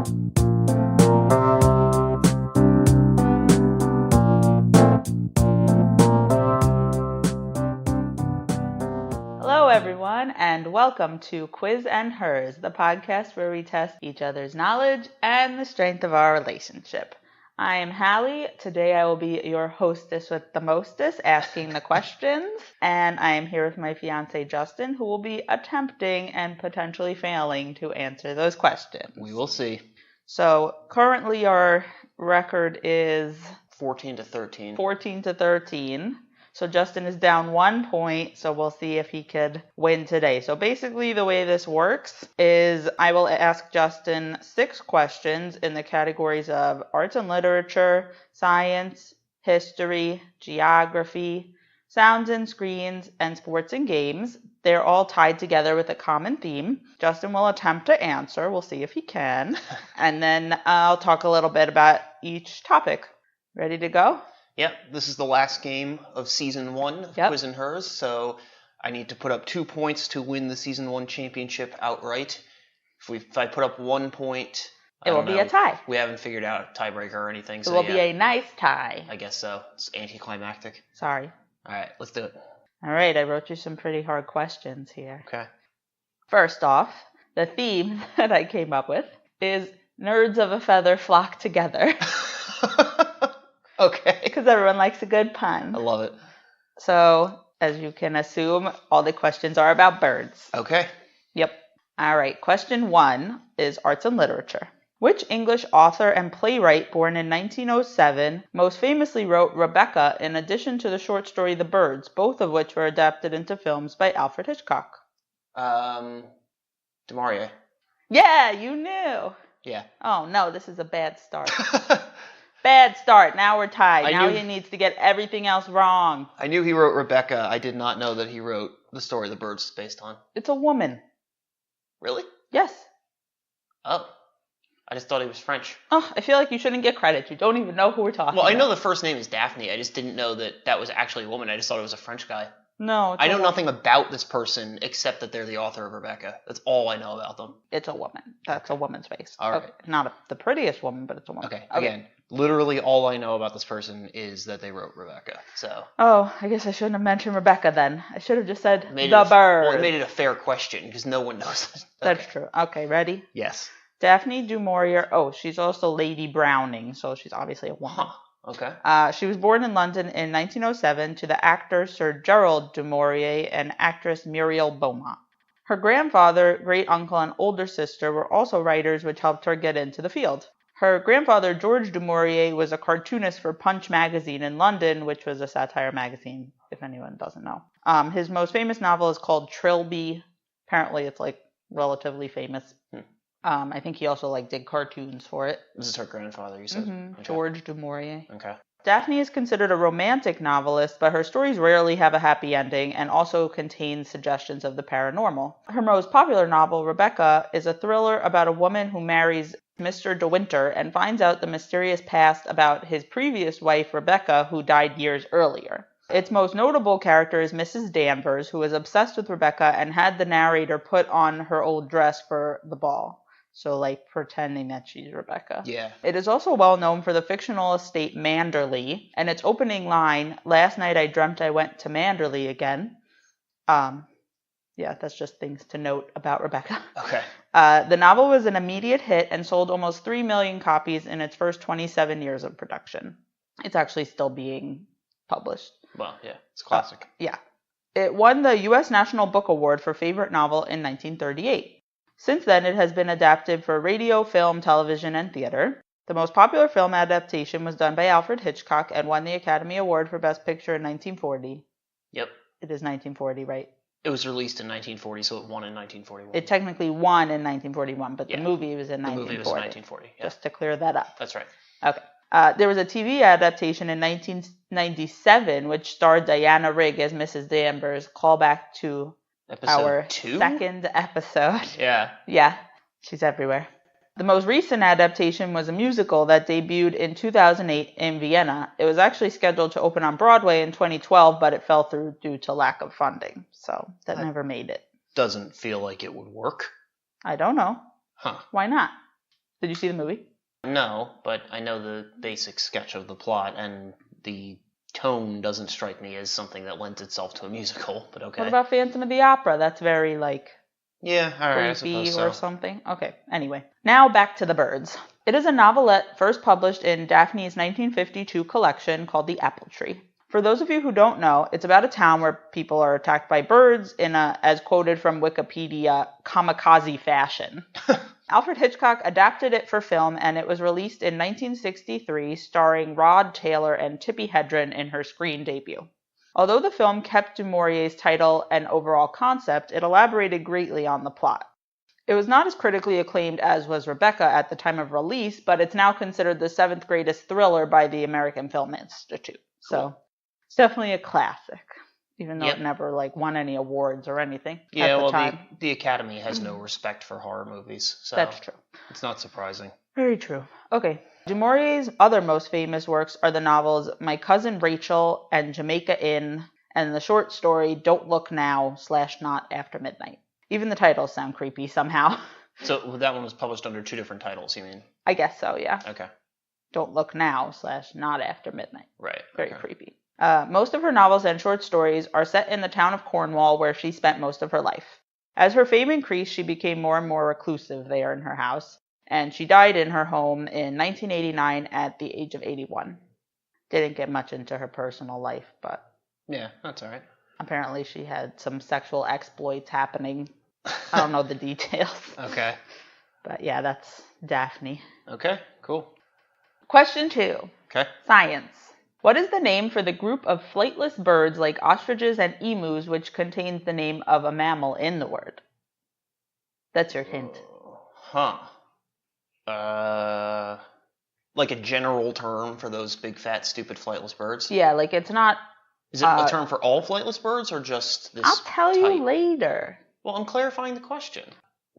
Hello, everyone, and welcome to Quiz and Hers, the podcast where we test each other's knowledge and the strength of our relationship. I am Hallie. Today I will be your hostess with the mostest, asking the questions, and I am here with my fiance Justin, who will be attempting and potentially failing to answer those questions. We will see. So currently our record is 14 to 13. 14 to 13. So Justin is down 1 point, so we'll see if he could win today. So basically the way this works is I will ask Justin 6 questions in the categories of arts and literature, science, history, geography, sounds and screens, and sports and games. They're all tied together with a common theme. Justin will attempt to answer. We'll see if he can. And then I'll talk a little bit about each topic. Ready to go? Yep, this is the last game of Season 1 of Quiz and Hers, so I need to put up 2 points to win the Season 1 championship outright. If I put up 1 point... It will be a tie. We haven't figured out a tiebreaker or anything, so it will be a nice tie. I guess so. It's anticlimactic. Sorry. Alright, let's do it. Alright, I wrote you some pretty hard questions here. Okay. First off, the theme that I came up with is nerds of a feather flock together. Okay. Because everyone likes a good pun. I love it. So, as you can assume, all the questions are about birds. Okay. Yep. All right. Question 1 is arts and literature. Which English author and playwright born in 1907 most famously wrote Rebecca in addition to the short story The Birds, both of which were adapted into films by Alfred Hitchcock? Du Maurier. Yeah, you knew. Yeah. Oh, no, this is a bad start. Bad start. Now we're tied. Now he needs to get everything else wrong. I knew he wrote Rebecca. I did not know that he wrote the story The Birds is based on. It's a woman. Really? Yes. Oh. I just thought he was French. Oh, I feel like you shouldn't get credit. You don't even know who we're talking about. Well, I know the first name is Daphne. I just didn't know that was actually a woman. I just thought it was a French guy. No, I know nothing about this person except that they're the author of Rebecca. That's all I know about them. It's a woman. That's a woman's face. All right. Okay. Not the prettiest woman, but it's a woman. Okay. Again, literally all I know about this person is that they wrote Rebecca. So. Oh, I guess I shouldn't have mentioned Rebecca then. I should have just said the bird. Well, it made it a fair question because no one knows. Okay. That's true. Okay, ready? Yes. Daphne du Maurier. Oh, she's also Lady Browning, so she's obviously a woman. Huh. Okay. She was born in London in 1907 to the actor Sir Gerald du Maurier and actress Muriel Beaumont. Her grandfather, great-uncle, and older sister were also writers, which helped her get into the field. Her grandfather, George du Maurier, was a cartoonist for Punch magazine in London, which was a satire magazine, if anyone doesn't know. His most famous novel is called Trilby. Apparently it's relatively famous. I think he also did cartoons for it. This is her grandfather, you said? Mm-hmm. Okay. George du Maurier. Okay. Daphne is considered a romantic novelist, but her stories rarely have a happy ending and also contain suggestions of the paranormal. Her most popular novel, Rebecca, is a thriller about a woman who marries Mr. De Winter and finds out the mysterious past about his previous wife, Rebecca, who died years earlier. Its most notable character is Mrs. Danvers, who is obsessed with Rebecca and had the narrator put on her old dress for the ball. So, pretending that she's Rebecca. Yeah. It is also well known for the fictional estate Manderley, and its opening line, "Last night I dreamt I went to Manderley again." Yeah, that's just things to note about Rebecca. Okay. The novel was an immediate hit and sold almost 3 million copies in its first 27 years of production. It's actually still being published. Well, yeah, it's a classic. Yeah. It won the U.S. National Book Award for Favorite Novel in 1938. Since then, it has been adapted for radio, film, television, and theater. The most popular film adaptation was done by Alfred Hitchcock and won the Academy Award for Best Picture in 1940. Yep. It is 1940, right? It was released in 1940, so it won in 1941. It technically won in 1941, but the movie was in 1940. The movie was in 1940, yeah. Just to clear that up. That's right. Okay. There was a TV adaptation in 1997, which starred Diana Rigg as Mrs. Danvers, callback to our 2? Second episode. Yeah. Yeah, she's everywhere. The most recent adaptation was a musical that debuted in 2008 in Vienna. It was actually scheduled to open on Broadway in 2012, but it fell through due to lack of funding. So that never made it. Doesn't feel like it would work. I don't know. Huh. Why not? Did you see the movie? No, but I know the basic sketch of the plot, and the tone doesn't strike me as something that lends itself to a musical, but okay. What about Phantom of the Opera? That's very, yeah, all right, creepy or something. Okay, anyway. Now back to the birds. It is a novelette first published in Daphne's 1952 collection called The Apple Tree. For those of you who don't know, it's about a town where people are attacked by birds in a, as quoted from Wikipedia, kamikaze fashion. Alfred Hitchcock adapted it for film, and it was released in 1963, starring Rod Taylor and Tippi Hedren in her screen debut. Although the film kept Du Maurier's title and overall concept, it elaborated greatly on the plot. It was not as critically acclaimed as was Rebecca at the time of release, but it's now considered the 7th greatest thriller by the American Film Institute. So it's definitely a classic, even though it never won any awards or anything at the time. The Academy has no respect for horror movies, so that's true. It's not surprising. Very true. Okay. Du Maurier's other most famous works are the novels My Cousin Rachel and Jamaica Inn, and the short story Don't Look Now / Not After Midnight. Even the titles sound creepy somehow. So that one was published under 2 different titles, you mean? I guess so, yeah. Okay. Don't Look Now / Not After Midnight. Right. Very creepy. Most of her novels and short stories are set in the town of Cornwall, where she spent most of her life. As her fame increased, she became more and more reclusive there in her house, and she died in her home in 1989 at the age of 81. Didn't get much into her personal life, but... yeah, that's all right. Apparently she had some sexual exploits happening. I don't know the details. Okay. But yeah, that's Daphne. Okay, cool. Question 2. Okay. Science. What is the name for the group of flightless birds like ostriches and emus which contains the name of a mammal in the word? That's your hint. Like a general term for those big, fat, stupid, flightless birds? Yeah, it's not... Is it a term for all flightless birds or just this I'll tell type? You later. Well, I'm clarifying the question.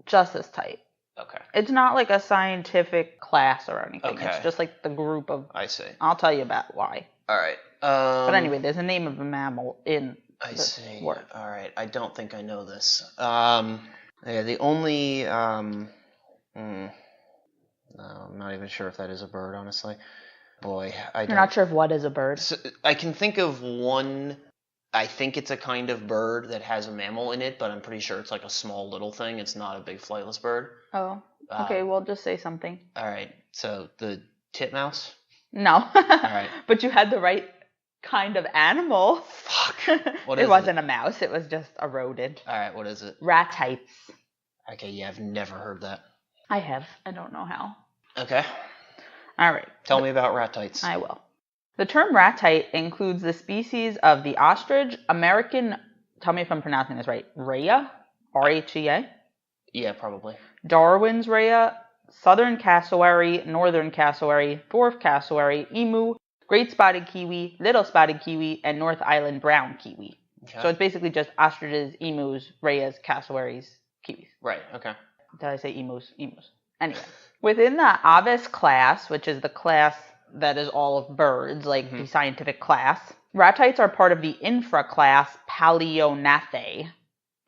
Just this type. Okay. It's not like a scientific class or anything. Okay. It's just the group of... I see. I'll tell you about why. All right. But anyway, there's a name of a mammal in the word. All right. I don't think I know this. Yeah, the only... no, I'm not even sure if that is a bird, honestly. Boy, You're not sure if what is a bird? So, I can think of one... I think it's a kind of bird that has a mammal in it, but I'm pretty sure it's a small little thing. It's not a big flightless bird. Oh, okay. Well, just say something. All right. So the titmouse? No. All right. But you had the right kind of animal. Fuck. What is it? It wasn't a mouse. It was just a rodent. All right. What is it? Ratites. Okay. Yeah, I've never heard that. I have. I don't know how. Okay. All right. Tell me about ratites. I will. The term ratite includes the species of the ostrich, American, tell me if I'm pronouncing this right, rhea, R-H-E-A? Yeah, probably. Darwin's rhea, southern cassowary, northern cassowary, dwarf cassowary, emu, great spotted kiwi, little spotted kiwi, and North Island brown kiwi. Okay. So it's basically just ostriches, emus, rheas, cassowaries, kiwis. Right, okay. Did I say emus? Emus. Anyway, within the Aves class, which is the class that is all of birds, the scientific class, ratites are part of the infraclass Paleognathae.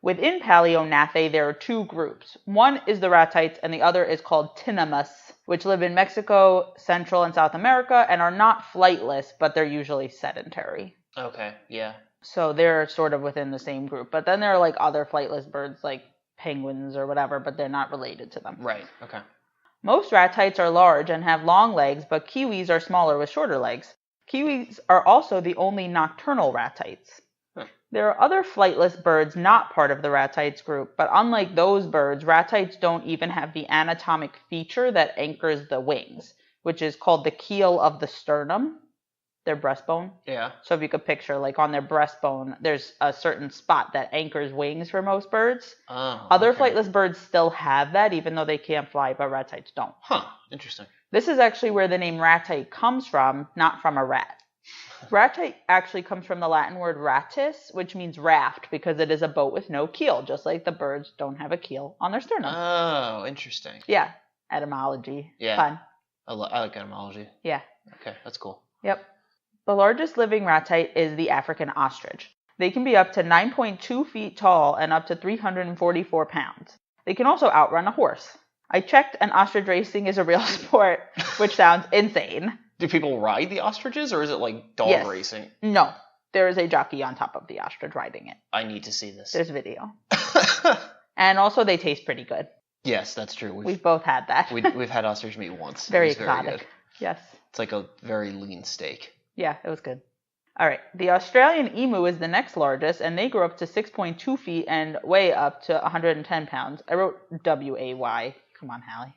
Within Paleognathae, there are 2 groups. One is the ratites, and the other is called tinamous, which live in Mexico, Central and South America, and are not flightless, but they're usually sedentary. Okay, yeah. So they're sort of within the same group. But then there are other flightless birds, like penguins or whatever, but they're not related to them. Right, okay. Most ratites are large and have long legs, but kiwis are smaller with shorter legs. Kiwis are also the only nocturnal ratites. Huh. There are other flightless birds not part of the ratites group, but unlike those birds, ratites don't even have the anatomic feature that anchors the wings, which is called the keel of the sternum, their breastbone. Yeah. So if you could picture, on their breastbone, there's a certain spot that anchors wings for most birds. Oh, Other flightless birds still have that, even though they can't fly, but ratites don't. Huh, interesting. This is actually where the name ratite comes from, not from a rat. Ratite actually comes from the Latin word ratus, which means raft, because it is a boat with no keel, just like the birds don't have a keel on their sternum. Oh, interesting. Yeah, etymology. Yeah. Fun. I like etymology. Yeah. Okay, that's cool. Yep. The largest living ratite is the African ostrich. They can be up to 9.2 feet tall and up to 344 pounds. They can also outrun a horse. I checked, and ostrich racing is a real sport, which sounds insane. Do people ride the ostriches, or is it like dog racing? No. There is a jockey on top of the ostrich riding it. I need to see this. There's video. And also, they taste pretty good. Yes, that's true. We've both had that. we've had ostrich meat once. Very exotic. Very good. Yes. It's like a very lean steak. Yeah, it was good. All right. The Australian emu is the next largest, and they grow up to 6.2 feet and weigh up to 110 pounds. I wrote W-A-Y. Come on, Hallie.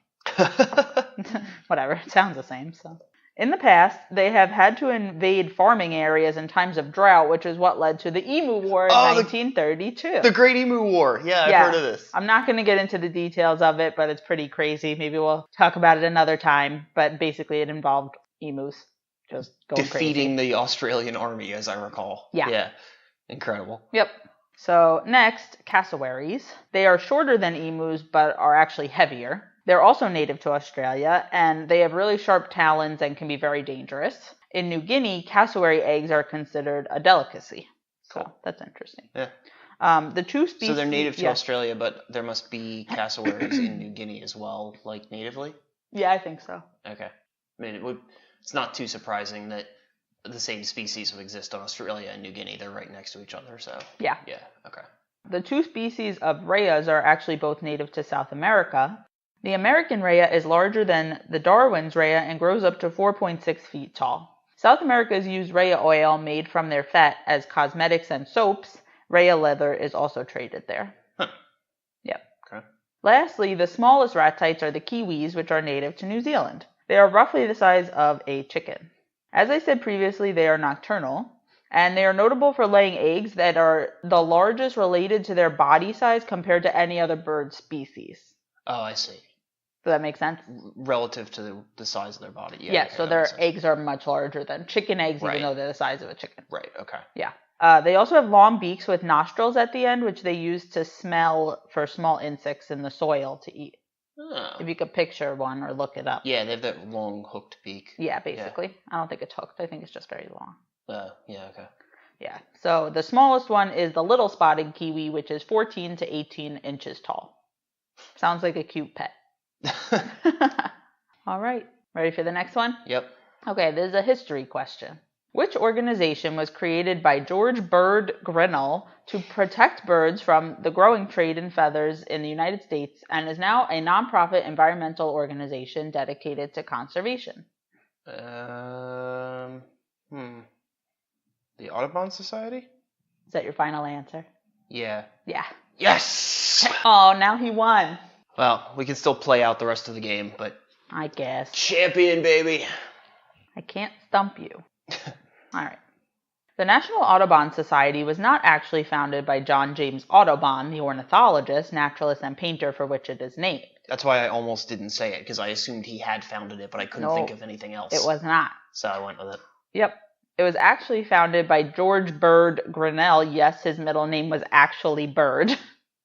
Whatever. It sounds the same, so. In the past, they have had to invade farming areas in times of drought, which is what led to the Emu War in 1932. The Great Emu War. Yeah, I've heard of this. I'm not going to get into the details of it, but it's pretty crazy. Maybe we'll talk about it another time. But basically, it involved emus just going defeating the Australian army, as I recall. Yeah. Incredible. Yep. So next, cassowaries. They are shorter than emus, but are actually heavier. They're also native to Australia, and they have really sharp talons and can be very dangerous. In New Guinea, cassowary eggs are considered a delicacy. So that's interesting. Yeah. The two species... So they're native to Australia, but there must be cassowaries in New Guinea as well, like natively? Yeah, I think so. Okay. I mean, it's not too surprising that the same species would exist in Australia and New Guinea. They're right next to each other, so... Yeah. Yeah, okay. The two species of rheas are actually both native to South America. The American rhea is larger than the Darwin's rhea and grows up to 4.6 feet tall. South America's used rhea oil made from their fat as cosmetics and soaps. Rhea leather is also traded there. Huh. Yep. Okay. Lastly, the smallest ratites are the kiwis, which are native to New Zealand. They are roughly the size of a chicken. As I said previously, they are nocturnal, and they are notable for laying eggs that are the largest related to their body size compared to any other bird species. Oh, I see. Does that make sense? Relative to the size of their body. Yeah, okay, so their eggs are much larger than chicken eggs, even though they're the size of a chicken. Right, okay. Yeah. They also have long beaks with nostrils at the end, which they use to smell for small insects in the soil to eat. Oh. If you could picture one or look it up. Yeah, they have that long hooked beak. Yeah, basically. Yeah. I don't think it's hooked. I think it's just very long. Yeah, okay. Yeah. So the smallest one is the little spotted kiwi, which is 14 to 18 inches tall. Sounds like a cute pet. All right. Ready for the next one? Yep. Okay, this is a history question. Which organization was created by George Bird Grinnell to protect birds from the growing trade in feathers in the United States and is now a nonprofit environmental organization dedicated to conservation? The Audubon Society? Is that your final answer? Yeah. Yeah. Yes! Oh, now he won. Well, we can still play out the rest of the game, but... I guess. Champion, baby! I can't stump you. All right. The National Audubon Society was not actually founded by John James Audubon, the ornithologist, naturalist, and painter for which it is named. That's why I almost didn't say it, because I assumed he had founded it, but I couldn't think of anything else. It was not. So I went with it. Yep. It was actually founded by George Bird Grinnell. Yes, his middle name was actually Bird.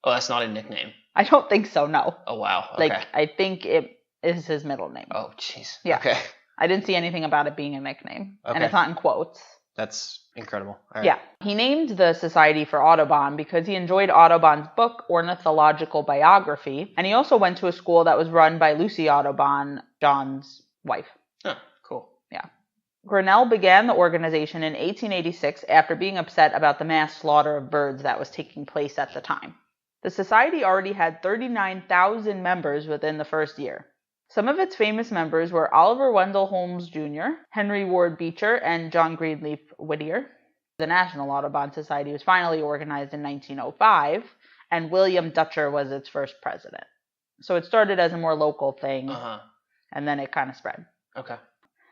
Oh, that's not a nickname? I don't think so, no. Oh, wow. Okay. I think it is his middle name. Oh, jeez. Yeah. Okay. I didn't see anything about it being a nickname. Okay. And it's not in quotes. That's incredible. All right. Yeah. He named the Society for Audubon because he enjoyed Audubon's book, Ornithological Biography, and he also went to a school that was run by Lucy Audubon, John's wife. Oh, cool. Yeah. Grinnell began the organization in 1886 after being upset about the mass slaughter of birds that was taking place at the time. The society already had 39,000 members within the first year. Some of its famous members were Oliver Wendell Holmes Jr., Henry Ward Beecher, and John Greenleaf Whittier. The National Audubon Society was finally organized in 1905, and William Dutcher was its first president. So it started as a more local thing, and then it kind of spread. Okay.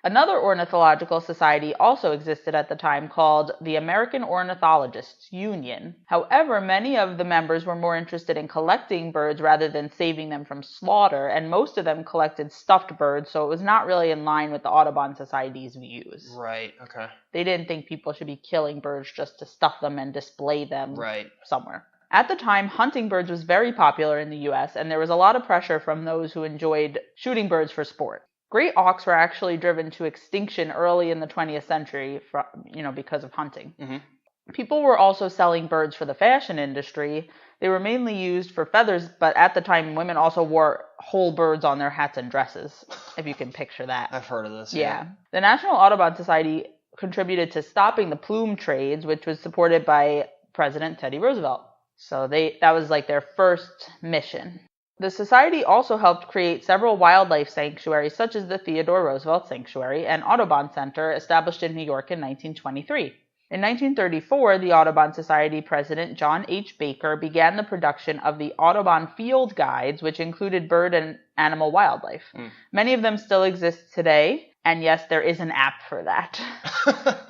Another ornithological society also existed at the time called the American Ornithologists Union. However, many of the members were more interested in collecting birds rather than saving them from slaughter, and most of them collected stuffed birds, so it was not really in line with the Audubon Society's views. Right, okay. They didn't think people should be killing birds just to stuff them and display them somewhere. At the time, hunting birds was very popular in the U.S., and there was a lot of pressure from those who enjoyed shooting birds for sport. Great auks were actually driven to extinction early in the 20th century, because of hunting. Mm-hmm. People were also selling birds for the fashion industry, They were mainly used for feathers, but at the time, women also wore whole birds on their hats and dresses, if you can picture that. I've heard of this. Yeah. The National Audubon Society contributed to stopping the plume trades, which was supported by President Teddy Roosevelt. So that was like their first mission. The society also helped create several wildlife sanctuaries, such as the Theodore Roosevelt Sanctuary and Audubon Center, established in New York in 1923. In 1934, the Audubon Society president, John H. Baker, began the production of the Audubon Field Guides, which included bird and animal wildlife. Many of them still exist today, and yes, there is an app for that,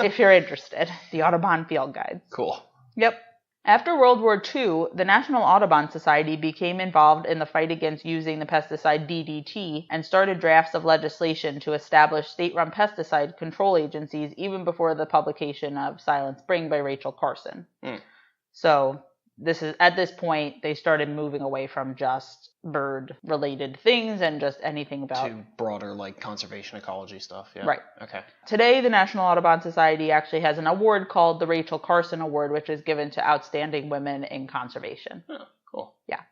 if you're interested. The Audubon Field Guides. Cool. Yep. After World War II, the National Audubon Society became involved in the fight against using the pesticide DDT and started drafts of legislation to establish state-run pesticide control agencies even before the publication of Silent Spring by Rachel Carson. So at this point, they started moving away from just bird-related things and just anything about... To broader, like, conservation ecology stuff, yeah. Right. Okay. Today, the National Audubon Society actually has an award called the Rachel Carson Award, which is given to outstanding women in conservation. Oh, cool. Yeah.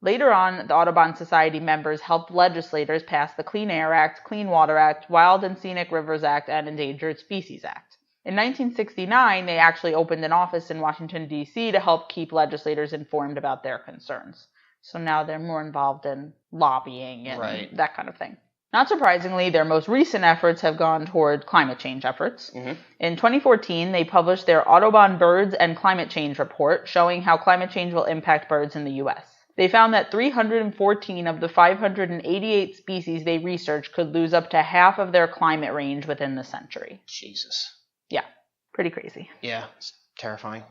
Later on, the Audubon Society members helped legislators pass the Clean Air Act, Clean Water Act, Wild and Scenic Rivers Act, and Endangered Species Act. In 1969, they actually opened an office in Washington, D.C. to help keep legislators informed about their concerns. So now they're more involved in lobbying and that kind of thing. Not surprisingly, their most recent efforts have gone toward climate change efforts. In 2014, they published their Audubon Birds and Climate Change Report, showing how climate change will impact birds in the U.S. They found that 314 of the 588 species they researched could lose up to half of their climate range within the century. Jesus. Yeah, pretty crazy. Yeah, it's terrifying.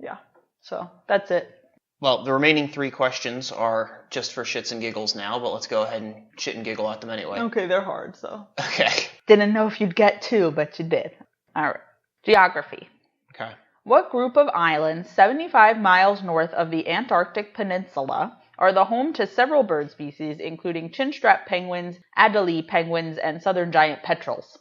Yeah, so that's it. Well, the remaining 3 questions are just for shits and giggles now, but let's go ahead and shit and giggle at them anyway. Okay, they're hard, so. Okay. Didn't know if you'd get 2, but you did. All right. Geography. Okay. What group of islands 75 miles north of the Antarctic Peninsula are the home to several bird species, including chinstrap penguins, Adelie penguins, and southern giant petrels?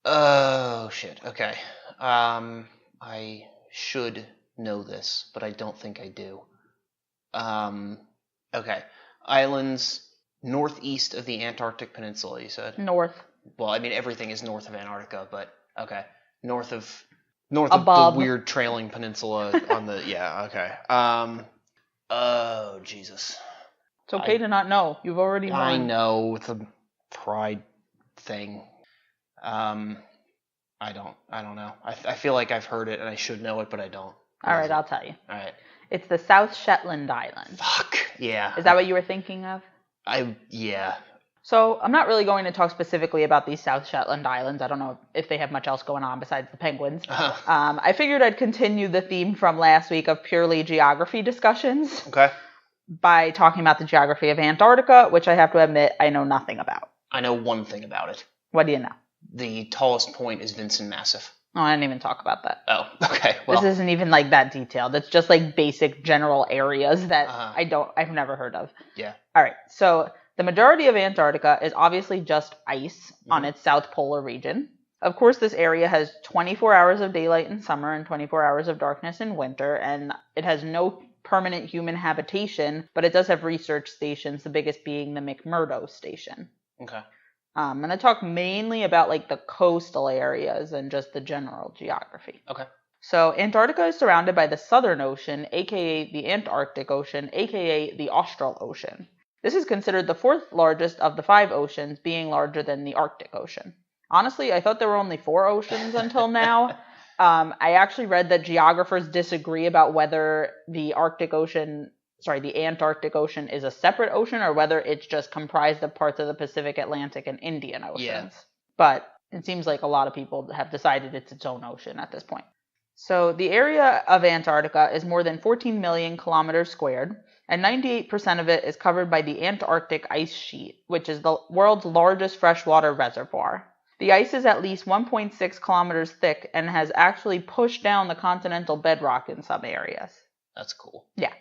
Oh, shit. Okay. I should know this, but I don't think I do. Okay. Islands northeast of the Antarctic Peninsula, you said? North. Well, I mean, everything is north of Antarctica, but okay. North of Above. The weird trailing peninsula on the... Yeah, okay. Oh, Jesus. It's okay to not know. You've already won. I know, with a pride thing. I don't know. I feel like I've heard it and I should know it, but I don't. All right, I'll tell you. All right. It's the South Shetland Islands. Fuck, yeah. Is that what you were thinking of? Yeah. So I'm not really going to talk specifically about these South Shetland Islands. I don't know if they have much else going on besides the penguins. I figured I'd continue the theme from last week of purely geography discussions. Okay. By talking about the geography of Antarctica, which I have to admit I know nothing about. I know one thing about it. What do you know? The tallest point is Vincent Massif. Oh, I didn't even talk about that. Oh, okay. Well, this isn't even like that detailed. It's just like basic general areas that I've never heard of. Yeah. All right. So the majority of Antarctica is obviously just ice on its south polar region. Of course, this area has 24 hours of daylight in summer and 24 hours of darkness in winter, and it has no permanent human habitation, but it does have research stations, the biggest being the McMurdo Station. Okay. And I talk mainly about like the coastal areas and just the general geography. Okay. So Antarctica is surrounded by the Southern Ocean, aka the Antarctic Ocean, aka the Austral Ocean. This is considered the 4th largest of the 5 oceans, being larger than the Arctic Ocean. Honestly, I thought there were only 4 oceans until now. I actually read that geographers disagree about whether the Antarctic Ocean is a separate ocean or whether it's just comprised of parts of the Pacific, Atlantic, and Indian Oceans. Yeah. But it seems like a lot of people have decided it's its own ocean at this point. So the area of Antarctica is more than 14 million kilometers squared, and 98% of it is covered by the Antarctic ice sheet, which is the world's largest freshwater reservoir. The ice is at least 1.6 kilometers thick and has actually pushed down the continental bedrock in some areas. That's cool. Yeah.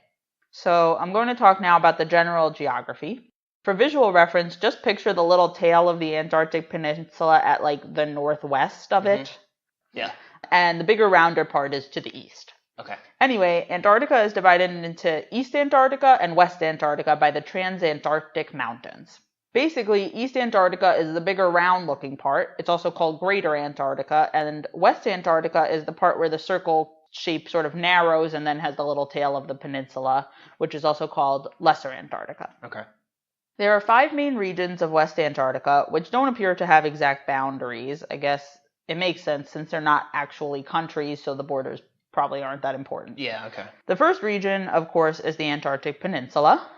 So I'm going to talk now about the general geography. For visual reference, just picture the little tail of the Antarctic Peninsula at like the northwest of it. Yeah. And the bigger rounder part is to the east. Okay. Anyway, Antarctica is divided into East Antarctica and West Antarctica by the Transantarctic Mountains. Basically, East Antarctica is the bigger round-looking part. It's also called Greater Antarctica, and West Antarctica is the part where the circle shape sort of narrows and then has the little tail of the peninsula, which is also called Lesser Antarctica. Okay. There are 5 main regions of West Antarctica, which don't appear to have exact boundaries. I guess it makes sense since they're not actually countries, so the borders probably aren't that important. Yeah, okay. The first region, of course, is the Antarctic Peninsula.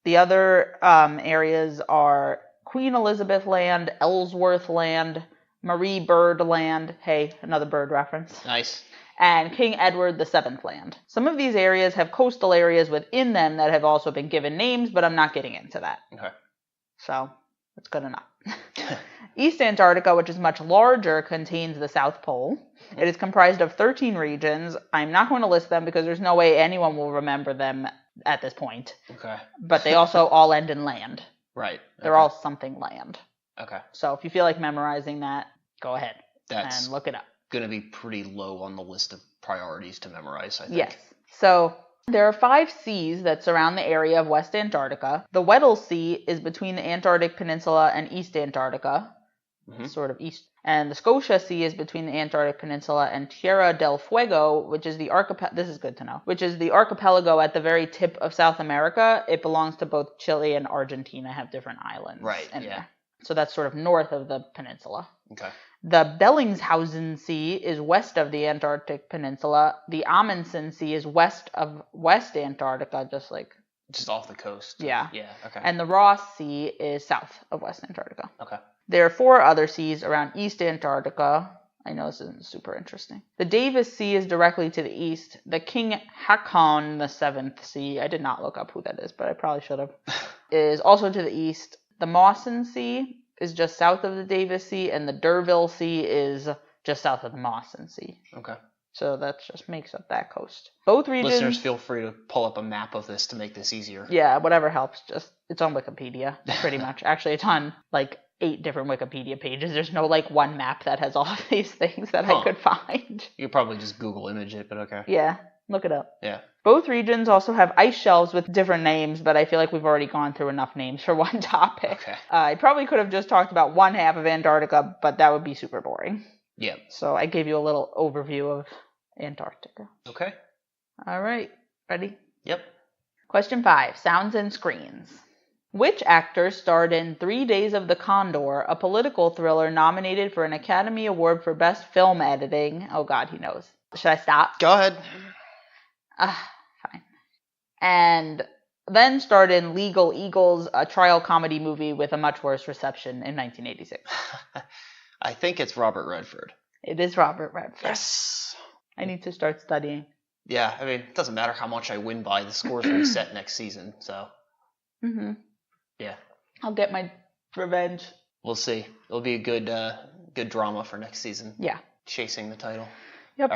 The other areas are Queen Elizabeth Land, Ellsworth Land, Marie Byrd Land. Hey, another bird reference. Nice. And King Edward VII Land. Some of these areas have coastal areas within them that have also been given names, but I'm not getting into that. Okay. So, it's good enough. East Antarctica, which is much larger, contains the South Pole. It is comprised of 13 regions. I'm not going to list them because there's no way anyone will remember them at this point. Okay. But they also all end in land. Right. They're all something land. Okay. So if you feel like memorizing that, go ahead That's and look it up. Going to be pretty low on the list of priorities to memorize, I think. Yes. So there are 5 seas that surround the area of West Antarctica. The Weddell Sea is between the Antarctic Peninsula and East Antarctica, sort of east. And the Scotia Sea is between the Antarctic Peninsula and Tierra del Fuego, which is the this is good to know, which is the archipelago at the very tip of South America. It belongs to both Chile and Argentina, have different islands. Right, yeah. There. So that's sort of north of the peninsula. Okay. The Bellingshausen Sea is west of the Antarctic Peninsula. The Amundsen Sea is west of West Antarctica, just off the coast. Yeah. Yeah, okay. And the Ross Sea is south of West Antarctica. Okay. There are 4 other seas around East Antarctica. I know this isn't super interesting. The Davis Sea is directly to the east. The King Haakon VII Sea, I did not look up who that is, but I probably should have, is also to the east. The Mawson Sea is just south of the Davis Sea, and the D'Urville Sea is just south of the Mawson Sea. Okay. So that just makes up that coast. Both regions... Listeners, feel free to pull up a map of this to make this easier. Yeah, whatever helps. Just it's on Wikipedia, pretty much. Actually, it's on 8 different Wikipedia pages. There's no one map that has all of these things that I could find. You could probably just Google image it, but okay. Yeah, look it up. Yeah. Both regions also have ice shelves with different names, but I feel like we've already gone through enough names for one topic. Okay. I probably could have just talked about one half of Antarctica, but that would be super boring. Yeah. So I gave you a little overview of Antarctica. Okay. All right. Ready? Yep. Question 5. Sounds and screens. Which actor starred in 3 Days of the Condor, a political thriller nominated for an Academy Award for Best Film Editing? Oh, God, he knows. Should I stop? Go ahead. Fine. And then starred in Legal Eagles, a trial comedy movie with a much worse reception in 1986. I think it's Robert Redford. It is Robert Redford. Yes. I need to start studying. Yeah, I mean, it doesn't matter how much I win by. The scores will be set next season, so. Mm-hmm. Yeah. I'll get my revenge. We'll see. It'll be a good drama for next season. Yeah. Chasing the title. Yep.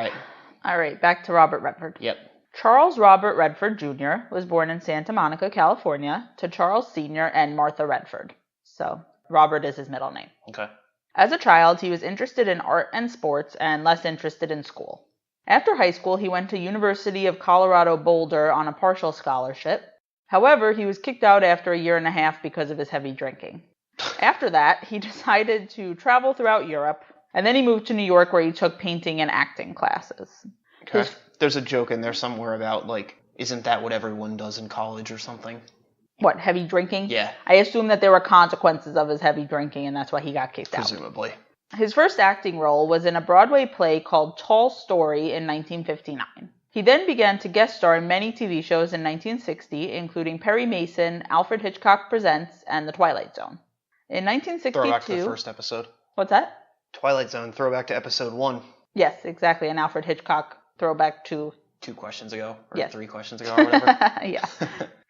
All right, back to Robert Redford. Yep. Charles Robert Redford Jr. was born in Santa Monica, California, to Charles Sr. and Martha Redford. So, Robert is his middle name. Okay. As a child, he was interested in art and sports and less interested in school. After high school, he went to University of Colorado Boulder on a partial scholarship. However, he was kicked out after a year and a half because of his heavy drinking. After that, he decided to travel throughout Europe, and then he moved to New York where he took painting and acting classes. Okay. There's a joke in there somewhere about, isn't that what everyone does in college or something? What, heavy drinking? Yeah. I assume that there were consequences of his heavy drinking, and that's why he got kicked out. Presumably. His first acting role was in a Broadway play called Tall Story in 1959. He then began to guest star in many TV shows in 1960, including Perry Mason, Alfred Hitchcock Presents, and The Twilight Zone. In 1962... Throwback to the first episode. What's that? Twilight Zone, throwback to episode 1. Yes, exactly, and Alfred Hitchcock, throwback to... 2 questions ago, or yes. 3 questions ago, or whatever. Yeah.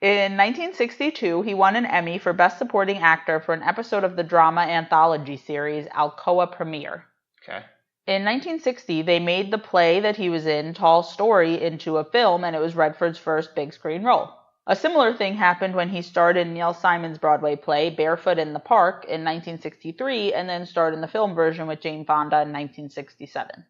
In 1962, he won an Emmy for Best Supporting Actor for an episode of the drama anthology series Alcoa Premiere. Okay. In 1960, they made the play that he was in, Tall Story, into a film, and it was Redford's first big screen role. A similar thing happened when he starred in Neil Simon's Broadway play, Barefoot in the Park, in 1963, and then starred in the film version with Jane Fonda in 1967.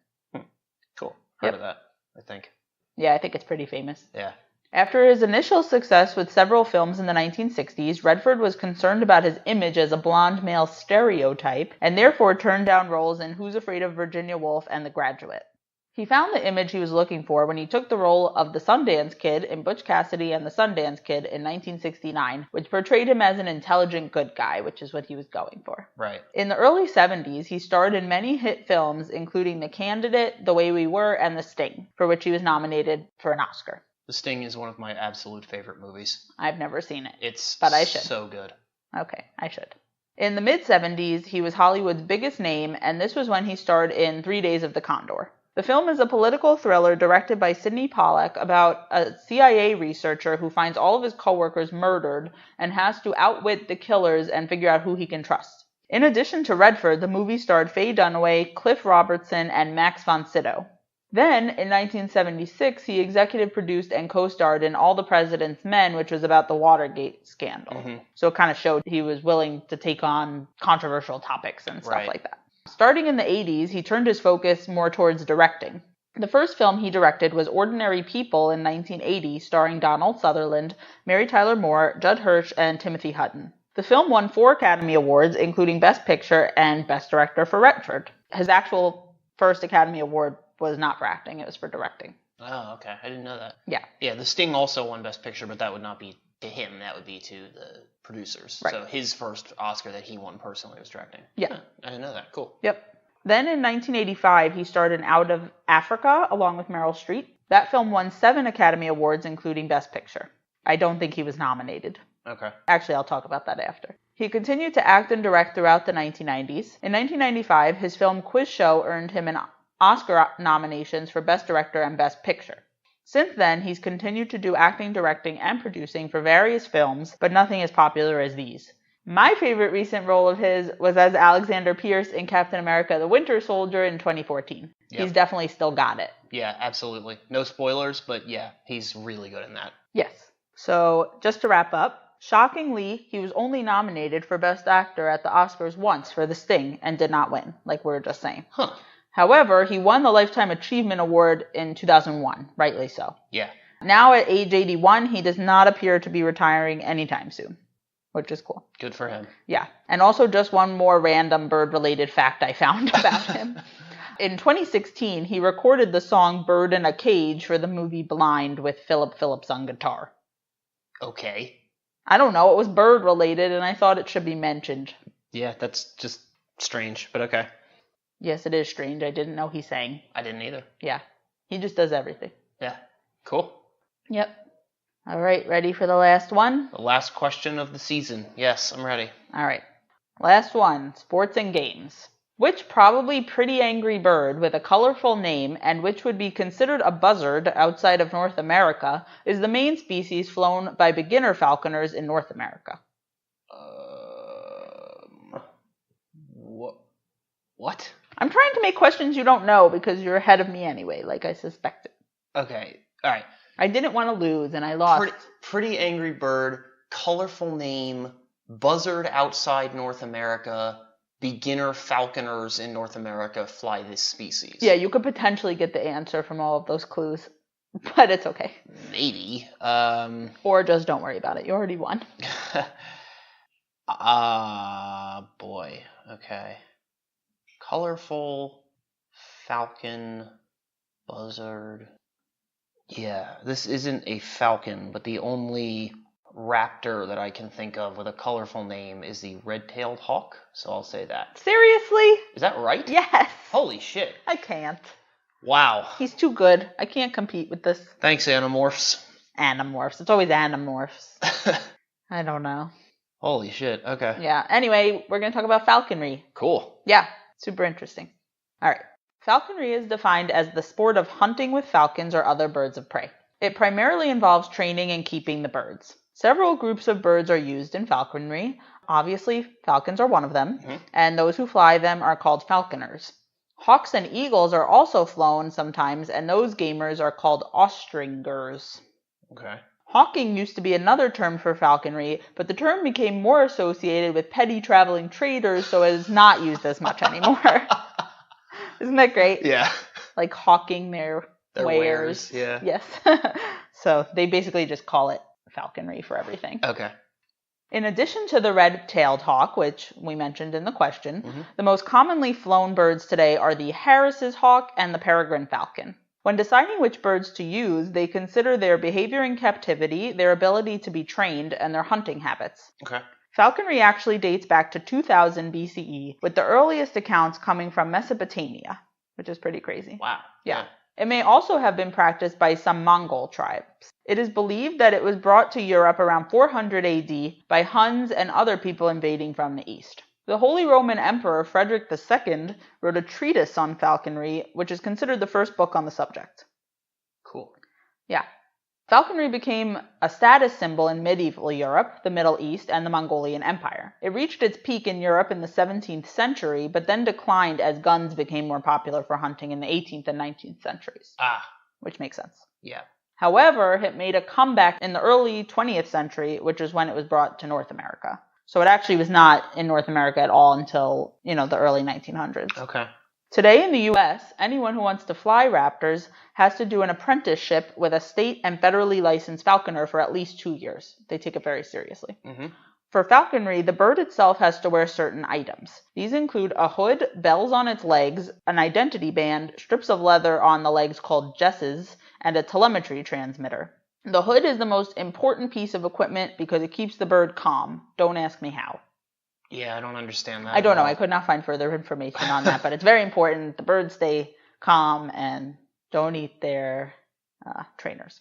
Cool. Heard of that, I think. Yeah, I think it's pretty famous. Yeah. After his initial success with several films in the 1960s, Redford was concerned about his image as a blonde male stereotype and therefore turned down roles in Who's Afraid of Virginia Woolf and The Graduate. He found the image he was looking for when he took the role of the Sundance Kid in Butch Cassidy and the Sundance Kid in 1969, which portrayed him as an intelligent good guy, which is what he was going for. Right. In the early 70s, he starred in many hit films, including The Candidate, The Way We Were, and The Sting, for which he was nominated for an Oscar. The Sting is one of my absolute favorite movies. I've never seen it. But I should. So good. Okay, I should. In the mid-70s, he was Hollywood's biggest name, and this was when he starred in 3 Days of the Condor. The film is a political thriller directed by Sidney Pollack about a CIA researcher who finds all of his coworkers murdered and has to outwit the killers and figure out who he can trust. In addition to Redford, the movie starred Faye Dunaway, Cliff Robertson, and Max von Sydow. Then, in 1976, he executive produced and co-starred in All the President's Men, which was about the Watergate scandal. Mm-hmm. So it kind of showed he was willing to take on controversial topics and stuff like that. Starting in the 80s, he turned his focus more towards directing. The first film he directed was Ordinary People in 1980, starring Donald Sutherland, Mary Tyler Moore, Judd Hirsch, and Timothy Hutton. The film won 4 Academy Awards, including Best Picture and Best Director for Redford. His actual first Academy Award was not for acting, it was for directing. Oh, okay. I didn't know that. Yeah. Yeah, The Sting also won Best Picture, but that would not be to him. That would be to the producers. Right. So his first Oscar that he won personally was directing. Yeah. I didn't know that. Cool. Yep. Then in 1985, he starred in Out of Africa along with Meryl Streep. That film won 7 Academy Awards, including Best Picture. I don't think he was nominated. Okay. Actually, I'll talk about that after. He continued to act and direct throughout the 1990s. In 1995, his film Quiz Show earned him an Oscar nominations for Best Director and Best Picture. Since then, he's continued to do acting, directing, and producing for various films, but nothing as popular as these. My favorite recent role of his was as Alexander Pierce in Captain America: The Winter Soldier in 2014. Yep. He's definitely still got it. Yeah, absolutely. No spoilers, but yeah, he's really good in that. Yes. So, just to wrap up, shockingly, he was only nominated for Best Actor at the Oscars once for The Sting and did not win, like we were just saying. Huh. However, he won the Lifetime Achievement Award in 2001, rightly so. Yeah. Now at age 81, he does not appear to be retiring anytime soon, which is cool. Good for him. Yeah. And also just one more random bird-related fact I found about him. In 2016, he recorded the song Bird in a Cage for the movie Blind with Philip Phillips on guitar. Okay. I don't know. It was bird-related, and I thought it should be mentioned. Yeah, that's just strange, but okay. Yes, it is strange. I didn't know he sang. I didn't either. Yeah. He just does everything. Yeah. Cool. Yep. All right. Ready for the last one? The last question of the season. Yes, I'm ready. All right. Last one. Sports and games. Which probably pretty angry bird with a colorful name and which would be considered a buzzard outside of North America is the main species flown by beginner falconers in North America? What? I'm trying to make questions you don't know because you're ahead of me anyway, like I suspected. Okay. All right. I didn't want to lose, and I lost. Pretty angry bird, colorful name, buzzard outside North America, beginner falconers in North America fly this species. Yeah, you could potentially get the answer from all of those clues, but it's okay. Maybe. Or just don't worry about it. You already won. Boy. Okay. Colorful, falcon, buzzard. Yeah, this isn't a falcon, but the only raptor that I can think of with a colorful name is the red-tailed hawk, so I'll say that. Seriously? Is that right? Yes. Holy shit. I can't. Wow. He's too good. I can't compete with this. Thanks, Animorphs. Animorphs. It's always Animorphs. I don't know. Holy shit. Okay. Yeah. Anyway, we're going to talk about falconry. Cool. Yeah. Super interesting. All right. Falconry is defined as the sport of hunting with falcons or other birds of prey. It primarily involves training and keeping the birds. Several groups of birds are used in falconry. Obviously, falcons are one of them, and those who fly them are called falconers. Hawks and eagles are also flown sometimes, and those gamers are called ostringers. Okay. Hawking used to be another term for falconry, but the term became more associated with petty traveling traders, so it is not used as much anymore. Isn't that great? Yeah. Like hawking their Their wares, yeah. Yes. So they basically just call it falconry for everything. Okay. In addition to the red-tailed hawk, which we mentioned in the question, the most commonly flown birds today are the Harris's hawk and the peregrine falcon. When deciding which birds to use, they consider their behavior in captivity, their ability to be trained, and their hunting habits. Okay. Falconry actually dates back to 2000 BCE, with the earliest accounts coming from Mesopotamia, which is pretty crazy. Wow. Yeah. It may also have been practiced by some Mongol tribes. It is believed that it was brought to Europe around 400 AD by Huns and other people invading from the east. The Holy Roman Emperor Frederick II wrote a treatise on falconry, which is considered the first book on the subject. Cool. Yeah. Falconry became a status symbol in medieval Europe, the Middle East, and the Mongolian Empire. It reached its peak in Europe in the 17th century, but then declined as guns became more popular for hunting in the 18th and 19th centuries. Which makes sense. Yeah. However, it made a comeback in the early 20th century, which is when it was brought to North America. So it actually was not in North America at all until, the early 1900s. Okay. Today in the U.S., anyone who wants to fly raptors has to do an apprenticeship with a state and federally licensed falconer for at least 2 years. They take it very seriously. For falconry, the bird itself has to wear certain items. These include a hood, bells on its legs, an identity band, strips of leather on the legs called jesses, and a telemetry transmitter. The hood is the most important piece of equipment because it keeps the bird calm. Don't ask me how. Yeah, I don't understand that. I don't know. I could not find further information on that, but it's very important. The birds stay calm and don't eat their trainers.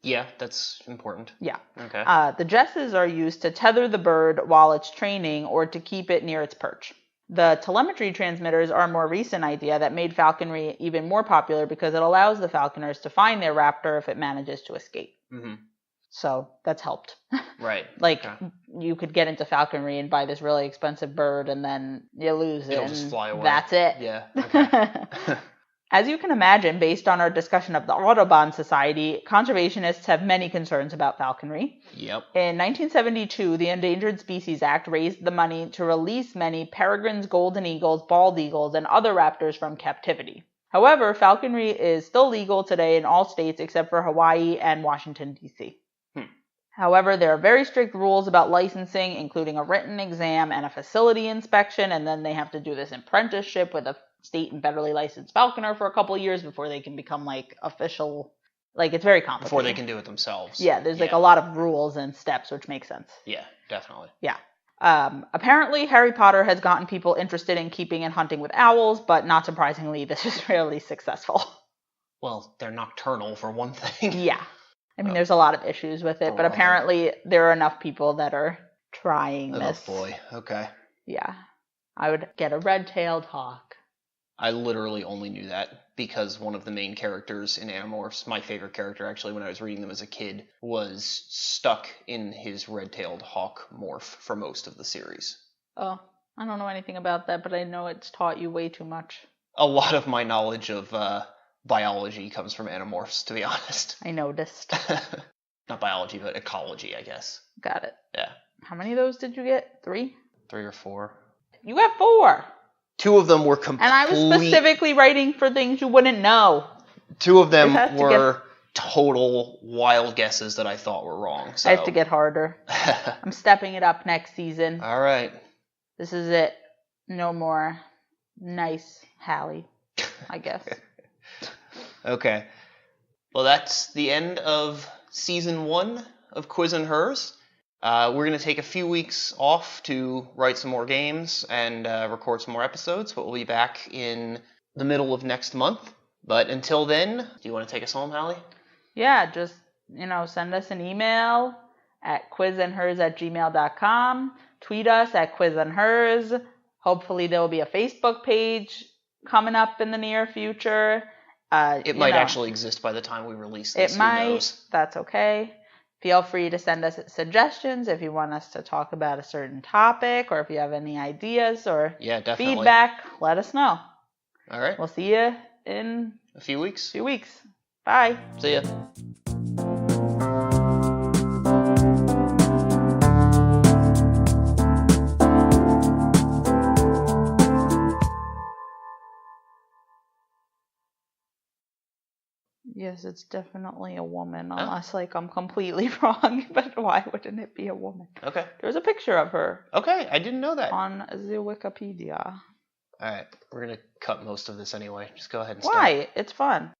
Yeah, that's important. Yeah. Okay. The jesses are used to tether the bird while it's training or to keep it near its perch. The telemetry transmitters are a more recent idea that made falconry even more popular because it allows the falconers to find their raptor if it manages to escape. So that's helped. Right. You could get into falconry and buy this really expensive bird and then you lose it. It'll just fly away. That's it. Yeah. Okay. As you can imagine, based on our discussion of the Audubon Society, conservationists have many concerns about falconry. Yep. In 1972, the Endangered Species Act raised the money to release many peregrines, golden eagles, bald eagles, and other raptors from captivity. However, falconry is still legal today in all states except for Hawaii and Washington, D.C. However, there are very strict rules about licensing, including a written exam and a facility inspection, and then they have to do this apprenticeship with a state and federally licensed falconer for a couple of years before they can become official. It's very complicated. Before they can do it themselves. Yeah, there's a lot of rules and steps, which makes sense. Yeah, definitely. Yeah. Apparently, Harry Potter has gotten people interested in keeping and hunting with owls, but not surprisingly, this is rarely successful. Well, they're nocturnal for one thing. Yeah. I mean, there's a lot of issues with it, but apparently there are enough people that are trying this. Oh boy, okay. Yeah. I would get a red-tailed hawk. I literally only knew that because one of the main characters in Animorphs, my favorite character actually when I was reading them as a kid, was stuck in his red-tailed hawk morph for most of the series. Oh, I don't know anything about that, but I know it's taught you way too much. A lot of my knowledge of biology comes from Animorphs, to be honest. I noticed. Not biology, but ecology, I guess. Got it. Yeah. How many of those did you get? 3? 3 or 4. You got 4! 2 of them were complete... And I was specifically writing for things you wouldn't know. 2 of them were total wild guesses that I thought were wrong. So. I have to get harder. I'm stepping it up next season. All right. This is it. No more nice Hallie, I guess. Okay. Well, that's the end of Season 1 of Quiz and Hers. We're going to take a few weeks off to write some more games and record some more episodes, but we'll be back in the middle of next month. But until then, do you want to take us home, Hallie? Yeah, just, send us an email at quizandhers@gmail.com. Tweet us at quizandhers. Hopefully there will be a Facebook page coming up in the near future. It might actually exist by the time we release this. It might. That's okay. Feel free to send us suggestions if you want us to talk about a certain topic or if you have any ideas or feedback. Let us know. All right. We'll see you in a few weeks. Bye. See ya. Yes, it's definitely a woman, unless like I'm completely wrong. But why wouldn't it be a woman? Okay. There's a picture of her. Okay, I didn't know that. On the Wikipedia. All right, we're gonna cut most of this anyway. Just go ahead and start. Why? It's fun.